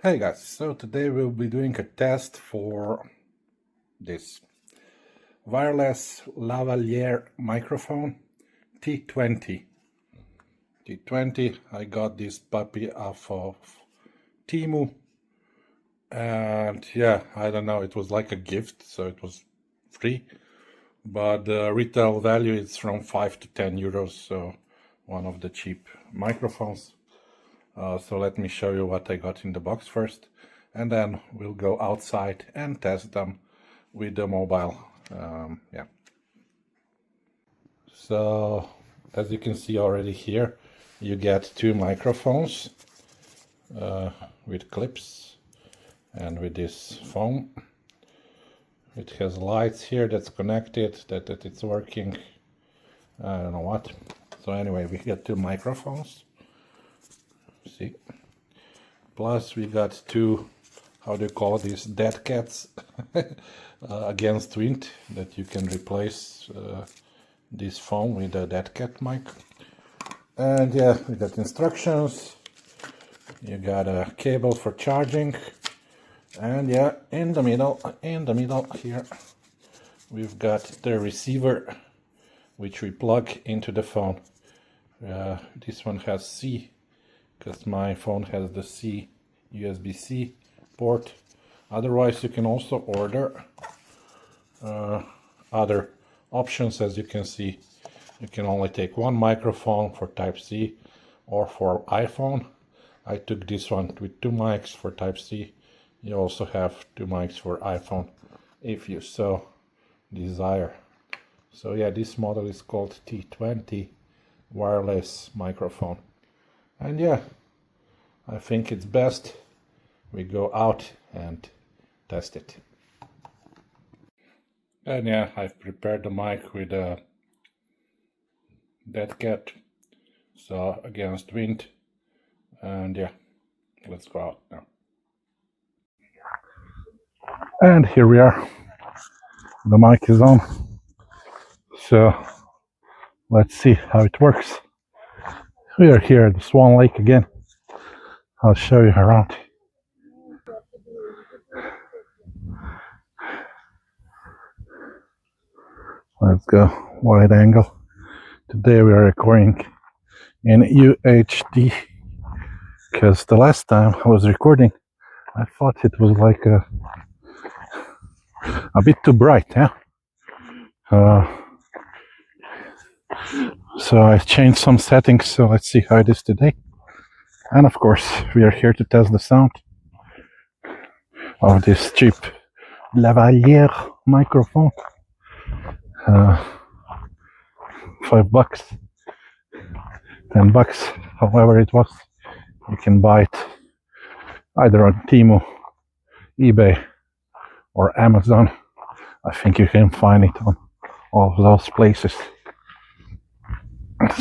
Hey guys, so today we'll be doing a test for this wireless lavalier microphone T20. T20, I got this puppy off of Temu, and yeah, I don't know, it was like a gift, so it was free, but the retail value is from 5 to 10 euros, so one of the cheap microphones. So let me show you what I got in the box first, and then we'll go outside and test them with the mobile. Yeah. So as you can see already here, you get two microphones with clips and with this foam. It has lights here that's connected, that it's working. I don't know what. So anyway, we get two microphones. See? Plus we got two, how do you call these, dead cats against wind, that you can replace this foam with a dead cat mic. And yeah, we got instructions, you got a cable for charging, and yeah, in the middle here, we've got the receiver, which we plug into the phone. This one has C, because my phone has the C, USB-C port. Otherwise, you can also order other options. As you can see, you can only take one microphone for Type-C or for iPhone. I took this one with two mics for Type-C. You also have two mics for iPhone if you so desire. So yeah, this model is called T20 wireless microphone. And yeah, I think it's best we go out and test it. And yeah, I've prepared the mic with a dead cat, so against wind. And yeah, let's go out now. And here we are. The mic is on. So let's see how it works. We are here at the Swan Lake again. I'll show you around. Let's go wide angle. Today we are recording in UHD, because the last time I was recording, I thought it was like a bit too bright, yeah? So I changed some settings, so let's see how it is today. And of course, we are here to test the sound of this cheap Lavalier microphone. $5, $10, however it was. You can buy it either on Temu, eBay, or Amazon. I think you can find it on all of those places.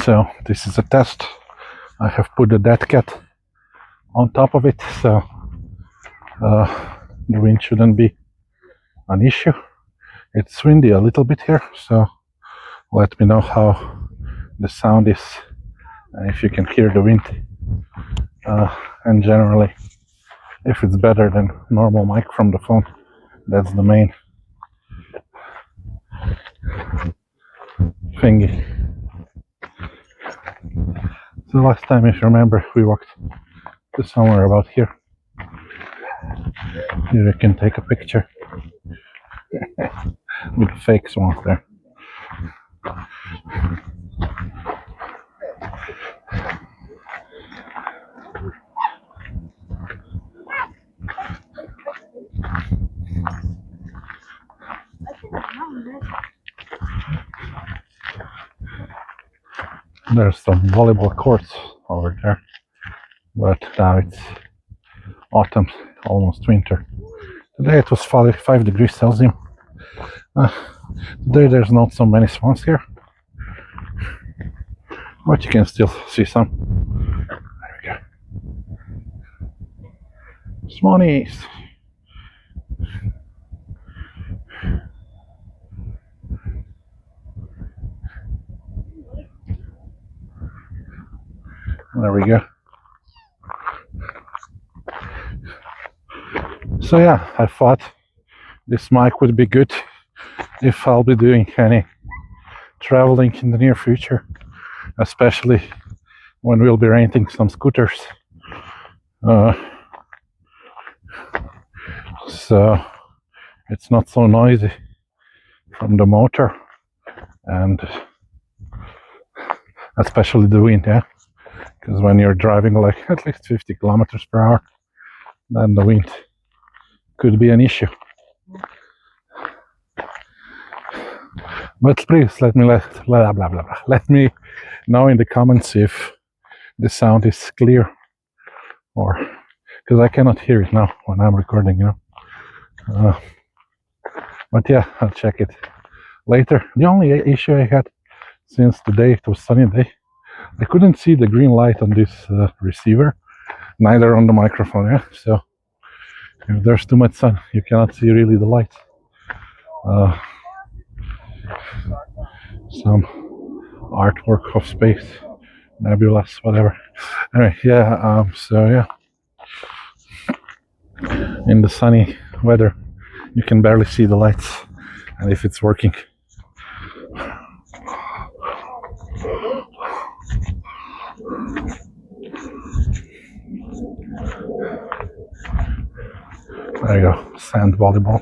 So this is a test. I have put the dead cat on top of it, so the wind shouldn't be an issue. It's windy a little bit here, so let me know how the sound is and if you can hear the wind. And generally, if it's better than normal mic from the phone, that's the main thingy. So last time, if you remember, we walked to somewhere about here. Here you can take a picture with the fake swans there. There's some volleyball courts over there, but now it's autumn, almost winter. Today it was 5 degrees Celsius. Today there's not so many swans here, but you can still see some. There we go. Swannies. There we go. So yeah, I thought this mic would be good if I'll be doing any traveling in the near future, especially when we'll be renting some scooters. So it's not so noisy from the motor, and especially the wind, yeah, because when you're driving like at least 50 kilometers per hour, then the wind could be an issue. But please let me let me know in the comments if the sound is clear, or because I cannot hear it now when I'm recording, you know. But yeah, I'll check it later. The only issue I had since today, it was sunny day, I couldn't see the green light on this receiver, neither on the microphone, yeah. So if there's too much sun, you cannot see really the light. Some artwork of space, nebulas, whatever. Anyway, yeah, so yeah, in the sunny weather, you can barely see the lights, and if it's working. There you go, sand volleyball,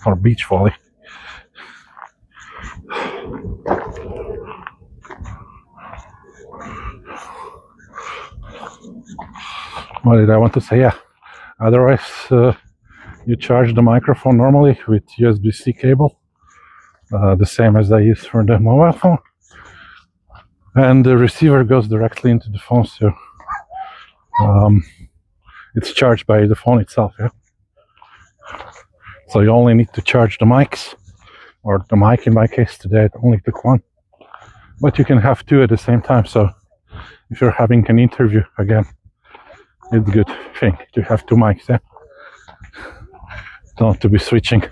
or beach volley. What did I want to say? Yeah, otherwise you charge the microphone normally with USB-C cable, the same as I use for the mobile phone, and the receiver goes directly into the phone, so it's charged by the phone itself, yeah. So you only need to charge the mics, or the mic in my case today it only took one, but you can have two at the same time. So if you're having an interview again, it's a good thing to have two mics, yeah. Don't to be switching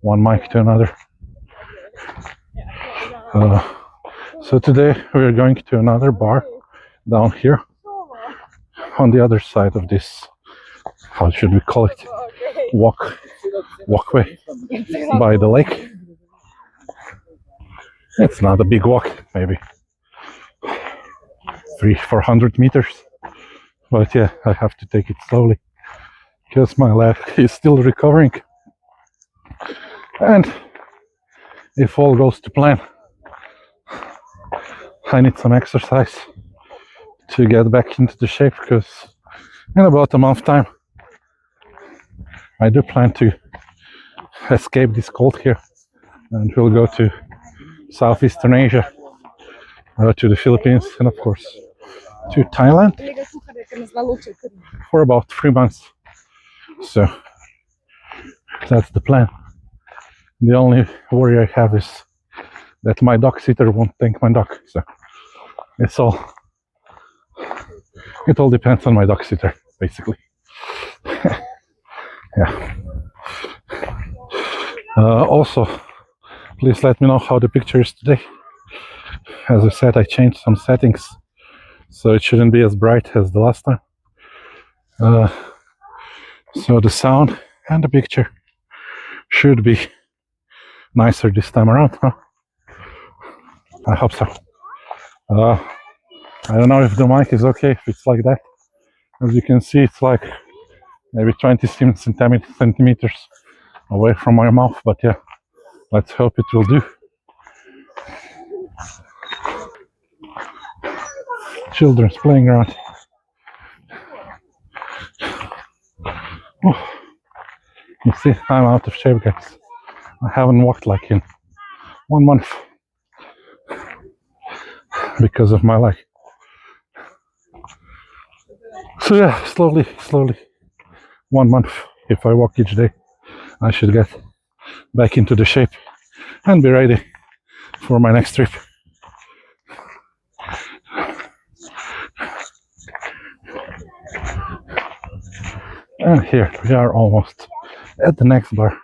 one mic to another. So today we're going to another bar down here on the other side of this, how should we call it, walkway by the lake. It's not a big walk, maybe 300-400 meters, but yeah, I have to take it slowly because my leg is still recovering, and if all goes to plan, I need some exercise to get back into the shape, because in about a month's time I do plan to escape this cold here, and we'll go to Southeastern Asia, to the Philippines, and of course to Thailand for about 3 months. So that's the plan. The only worry I have is that my dog sitter won't take my dog. So it all depends on my dog sitter, basically. Yeah. Also, please let me know how the picture is today. As I said, I changed some settings, so it shouldn't be as bright as the last time. So the sound and the picture should be nicer this time around, huh? I hope so. I don't know if the mic is okay if it's like that. As you can see, it's like maybe 20 centimeters away from my mouth, but yeah, let's hope it will do. Children's playing around. Oh, you see, I'm out of shape, guys. I haven't walked like in 1 month because of my leg. So yeah, slowly, 1 month. If I walk each day, I should get back into the shape and be ready for my next trip. And here we are, almost at the next bar.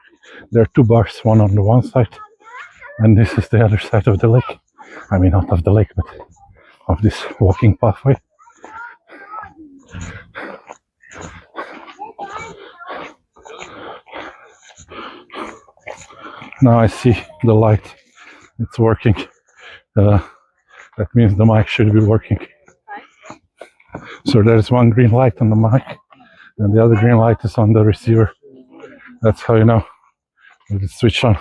There are two bars, one on the one side, and this is the other side of the lake. I mean, not of the lake, but of this walking pathway. Now I see the light. It's working. That means the mic should be working. So there's one green light on the mic, and the other green light is on the receiver. That's how you know that it's switched on.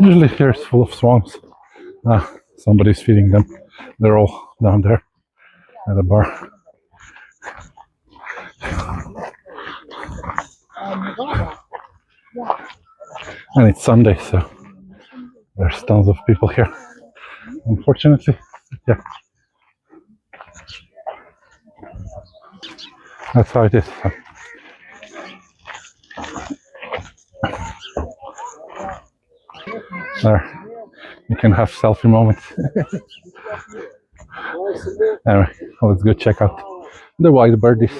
Usually here it's full of swans. Somebody's feeding them. They're all down there at the bar. And it's Sunday, so there's tons of people here. Unfortunately, yeah. That's how it is. There, you can have selfie moments. Anyway, let's go check out the white birdies,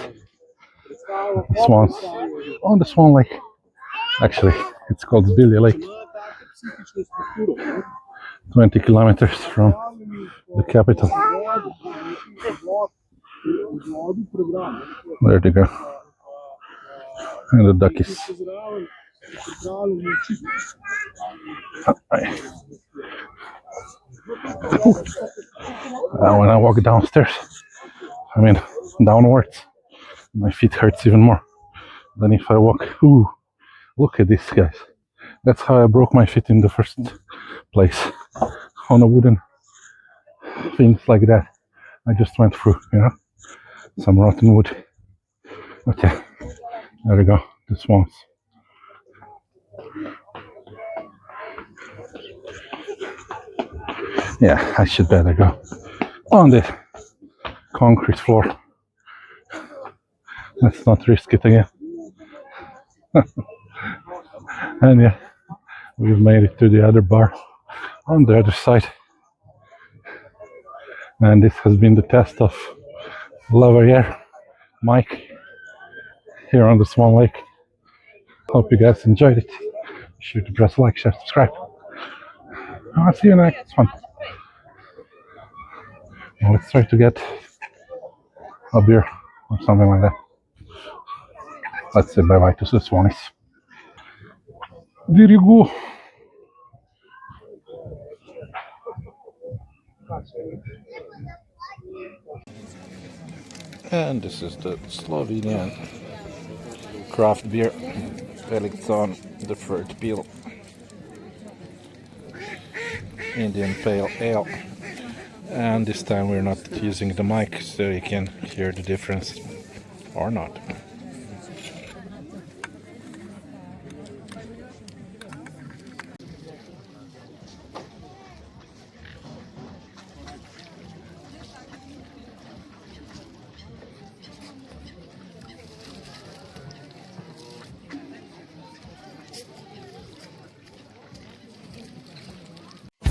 the swans on the Swan Lake. Actually, it's called Billy Lake. 20 kilometers from the capital. There they go. And the duckies. When I walk downstairs, downwards, my feet hurts even more than if I walk. Ooh, look at this, guys. That's how I broke my feet in the first place. On a wooden things like that. I just went through, some rotten wood. Okay, there we go, the swans. Yeah, I should better go on the concrete floor. Let's not risk it again. And yeah, we've made it to the other bar on the other side. And this has been the test of Lavalier Mic here on the Swan Lake. Hope you guys enjoyed it. Be sure to press like, share, subscribe. I'll see you next one. Now let's try to get a beer or something like that. Let's say bye-bye to the swanies. There you go. And this is the Slovenian craft beer, Elixon, the third peel, Indian Pale Ale. And this time we're not using the mic, so you can hear the difference or not.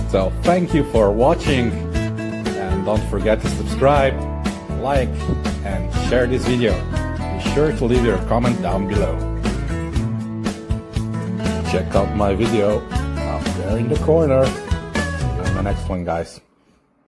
So thank you for watching, and don't forget to subscribe, like and share this video. Be sure to leave your comment down below. Check out my video up there in the corner. See you in the next one, guys.